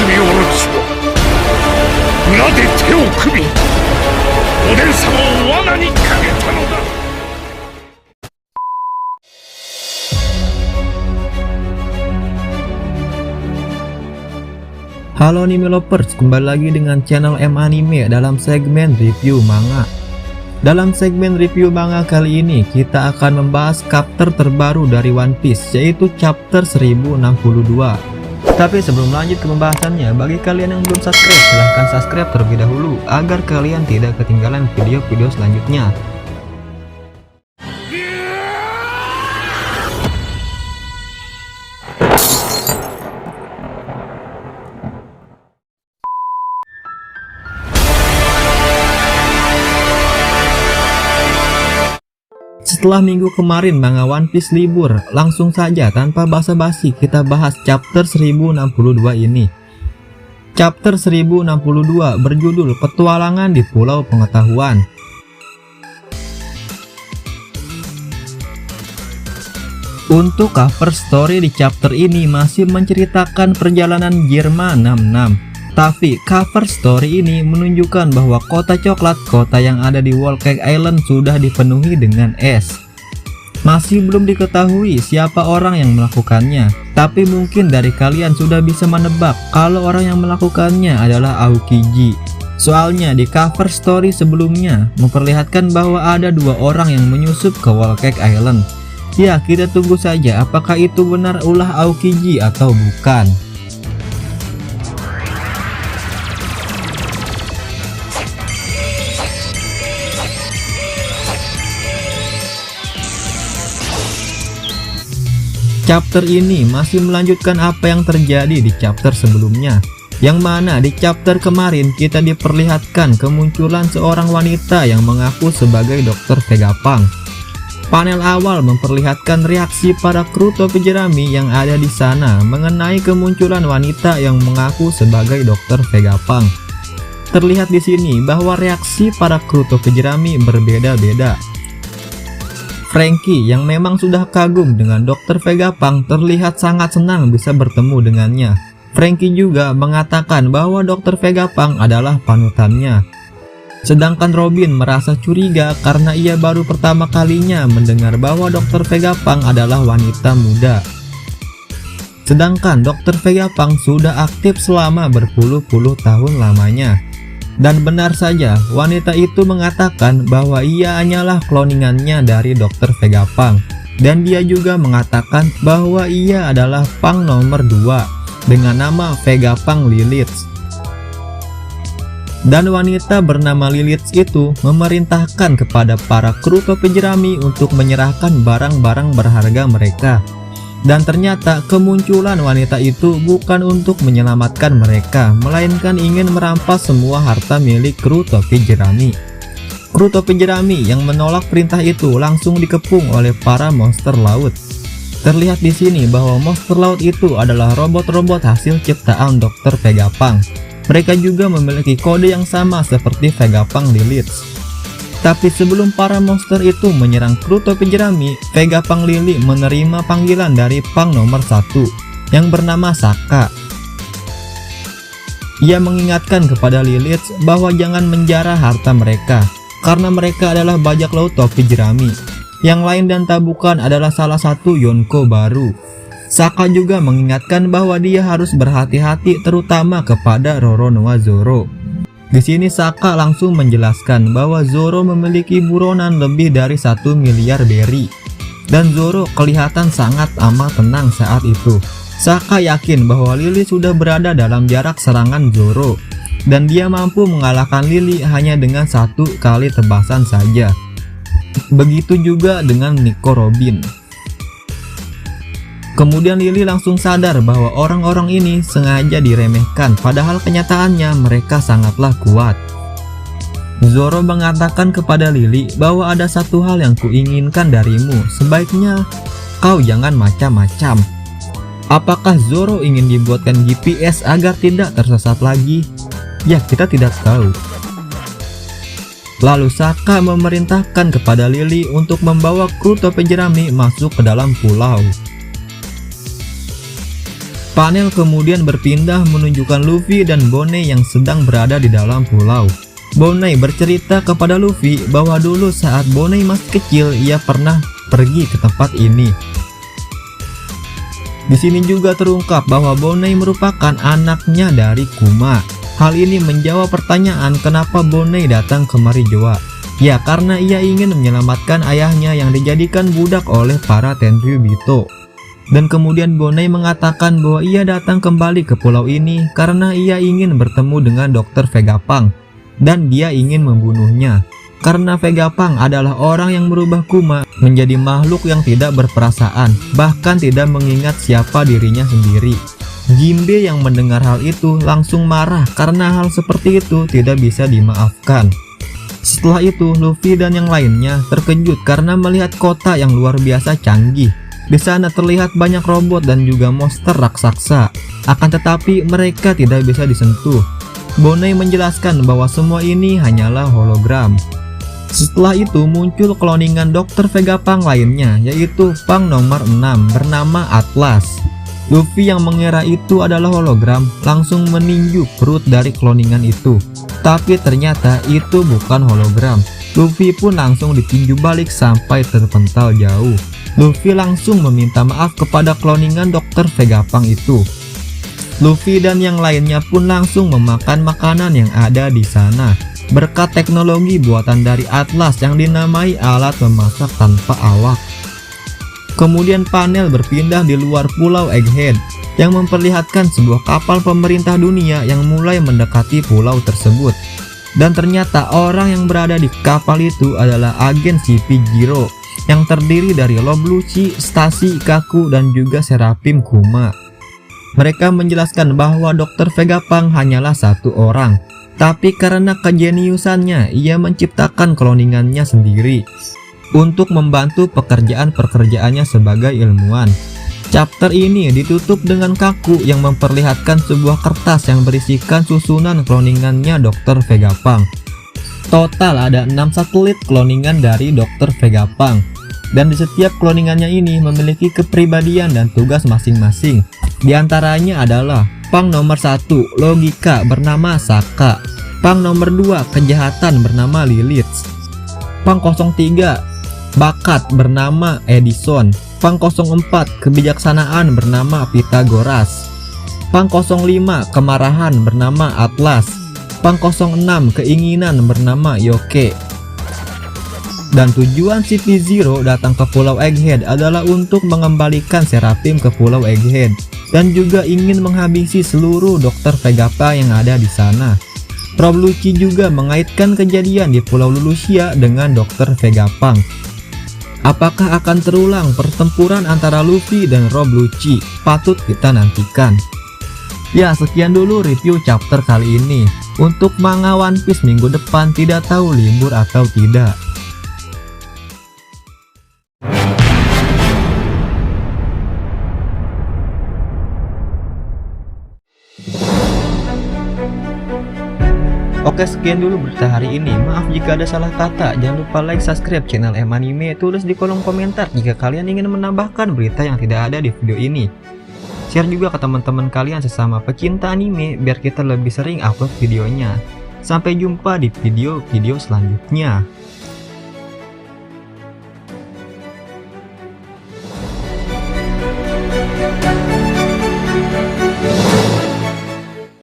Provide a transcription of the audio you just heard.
みおろしはなぜ手を組みおでん様を罠にかけたのだ。Halo anime lovers, kembali lagi dengan channel M Anime dalam segmen review manga. Dalam segmen review manga kali ini kita akan membahas chapter terbaru dari One Piece, yaitu chapter 1062. Tapi sebelum lanjut ke pembahasannya, bagi kalian yang belum subscribe, silahkan subscribe terlebih dahulu agar kalian tidak ketinggalan video-video selanjutnya. Setelah minggu kemarin manga One Piece libur, langsung saja tanpa basa-basi kita bahas chapter 1062 ini. Chapter 1062 berjudul Petualangan di Pulau Pengetahuan. Untuk cover story di chapter ini masih menceritakan perjalanan Jirma 66. Tapi cover story ini menunjukkan bahwa kota coklat, kota yang ada di Whole Cake Island sudah dipenuhi dengan es. Masih belum diketahui siapa orang yang melakukannya, tapi mungkin dari kalian sudah bisa menebak kalau orang yang melakukannya adalah Aokiji. Soalnya di cover story sebelumnya memperlihatkan bahwa ada dua orang yang menyusup ke Whole Cake Island. Ya, kita tunggu saja apakah itu benar ulah Aokiji atau bukan. Chapter ini masih melanjutkan apa yang terjadi di chapter sebelumnya, yang mana di chapter kemarin kita diperlihatkan kemunculan seorang wanita yang mengaku sebagai Dr. Vegapunk. Panel awal memperlihatkan reaksi para kru topi jerami yang ada di sana mengenai kemunculan wanita yang mengaku sebagai Dr. Vegapunk. Terlihat di sini bahwa reaksi para kru topi jerami berbeda-beda. Franky yang memang sudah kagum dengan Dr. Vegapunk terlihat sangat senang bisa bertemu dengannya. Franky juga mengatakan bahwa Dr. Vegapunk adalah panutannya. Sedangkan Robin merasa curiga karena ia baru pertama kalinya mendengar bahwa Dr. Vegapunk adalah wanita muda. Sedangkan Dr. Vegapunk sudah aktif selama berpuluh-puluh tahun lamanya. Dan benar saja, wanita itu mengatakan bahwa ia hanyalah kloningannya dari Dr. Vegapunk. Dan dia juga mengatakan bahwa ia adalah Punk nomor 2 dengan nama Vegapunk Lilith. Dan wanita bernama Lilith itu memerintahkan kepada para kru topi jerami untuk menyerahkan barang-barang berharga mereka. Dan ternyata kemunculan wanita itu bukan untuk menyelamatkan mereka, melainkan ingin merampas semua harta milik kru topi jerami. Kru topi jerami yang menolak perintah itu langsung dikepung oleh para monster laut. Terlihat di sini bahwa monster laut itu adalah robot-robot hasil ciptaan Dr. Vegapunk. Mereka juga memiliki kode yang sama seperti Vegapunk Lilith. Tapi sebelum para monster itu menyerang kru topi jerami, Vegapunk Lily menerima panggilan dari Punk nomor 1 yang bernama Saka. Ia mengingatkan kepada Lilith bahwa jangan menjarah harta mereka, karena mereka adalah bajak laut topi jerami. Yang lain dan tak bukan adalah salah satu Yonko baru. Saka juga mengingatkan bahwa dia harus berhati-hati terutama kepada Roronoa Zoro. Di sini Saka langsung menjelaskan bahwa Zoro memiliki buronan lebih dari 1 miliar berry. Dan Zoro kelihatan sangat amat tenang saat itu. Saka yakin bahwa Lily sudah berada dalam jarak serangan Zoro. Dan dia mampu mengalahkan Lily hanya dengan 1 kali tebasan saja. Begitu juga dengan Nico Robin. Kemudian Lily langsung sadar bahwa orang-orang ini sengaja diremehkan, padahal kenyataannya mereka sangatlah kuat. Zoro mengatakan kepada Lily bahwa ada satu hal yang kuinginkan darimu, sebaiknya kau jangan macam-macam. Apakah Zoro ingin dibuatkan GPS agar tidak tersesat lagi? Ya, kita tidak tahu. Lalu Saka memerintahkan kepada Lily untuk membawa kru topi jerami masuk ke dalam pulau. Panel kemudian berpindah menunjukkan Luffy dan Bonney yang sedang berada di dalam pulau. Bonney bercerita kepada Luffy bahwa dulu saat Bonney masih kecil ia pernah pergi ke tempat ini. Di sini juga terungkap bahwa Bonney merupakan anaknya dari Kuma. Hal ini menjawab pertanyaan kenapa Bonney datang kemari Joa. Ya, karena ia ingin menyelamatkan ayahnya yang dijadikan budak oleh para Tenryubito. Dan kemudian Bonney mengatakan bahwa ia datang kembali ke pulau ini karena ia ingin bertemu dengan Dr. Vegapunk dan dia ingin membunuhnya. Karena Vegapunk adalah orang yang merubah Kuma menjadi makhluk yang tidak berperasaan, bahkan tidak mengingat siapa dirinya sendiri. Jinbe yang mendengar hal itu langsung marah karena hal seperti itu tidak bisa dimaafkan. Setelah itu, Luffy dan yang lainnya terkejut karena melihat kota yang luar biasa canggih. Di sana terlihat banyak robot dan juga monster raksasa. Akan tetapi mereka tidak bisa disentuh. Bonney menjelaskan bahwa semua ini hanyalah hologram. Setelah itu muncul kloningan Dr. Vegapunk lainnya, yaitu Punk nomor 6 bernama Atlas. Luffy yang mengira itu adalah hologram langsung meninju perut dari kloningan itu. Tapi ternyata itu bukan hologram. Luffy pun langsung ditinju balik sampai terpental jauh. Luffy langsung meminta maaf kepada kloningan Dr. Vegapunk itu. Luffy dan yang lainnya pun langsung memakan makanan yang ada di sana. Berkat teknologi buatan dari Atlas yang dinamai alat memasak tanpa awak. Kemudian panel berpindah di luar pulau Egghead yang memperlihatkan sebuah kapal pemerintah dunia yang mulai mendekati pulau tersebut. Dan ternyata orang yang berada di kapal itu adalah agen CP0 yang terdiri dari Rob Lucci, Stacy, Kaku, dan juga Seraphim Kuma. Mereka menjelaskan bahwa Dr. Vegapunk hanyalah satu orang, tapi karena kejeniusannya ia menciptakan kloningannya sendiri untuk membantu pekerjaan-pekerjaannya sebagai ilmuwan. Chapter ini ditutup dengan Kaku yang memperlihatkan sebuah kertas yang berisikan susunan kloningannya Dr. Vegapunk. Total ada 6 satelit kloningan dari Dr. Vegapunk, dan di setiap kloningannya ini memiliki kepribadian dan tugas masing-masing. Di antaranya adalah Punk nomor 1 logika bernama Saka, Punk nomor 2 kejahatan bernama Lilith, Punk 03 bakat bernama Edison, Punk 04 kebijaksanaan bernama Pythagoras, Punk 05 kemarahan bernama Atlas, Punk 06 keinginan bernama Yoke. Dan tujuan CP0 datang ke Pulau Egghead adalah untuk mengembalikan Seraphim ke Pulau Egghead dan juga ingin menghabisi seluruh Dr. Vegapunk yang ada di sana. Rob Lucci juga mengaitkan kejadian di Pulau Lulusia dengan Dr. Vegapunk. Apakah akan terulang pertempuran antara Luffy dan Rob Lucci? Patut kita nantikan. Ya, sekian dulu review chapter kali ini. Untuk manga One Piece minggu depan tidak tahu libur atau tidak. Oke, sekian dulu berita hari ini. Maaf jika ada salah kata. Jangan lupa like, subscribe channel M-Anime. Tulis di kolom komentar jika kalian ingin menambahkan berita yang tidak ada di video ini. Share juga ke teman-teman kalian sesama pecinta anime biar kita lebih sering upload videonya. Sampai jumpa di video-video selanjutnya.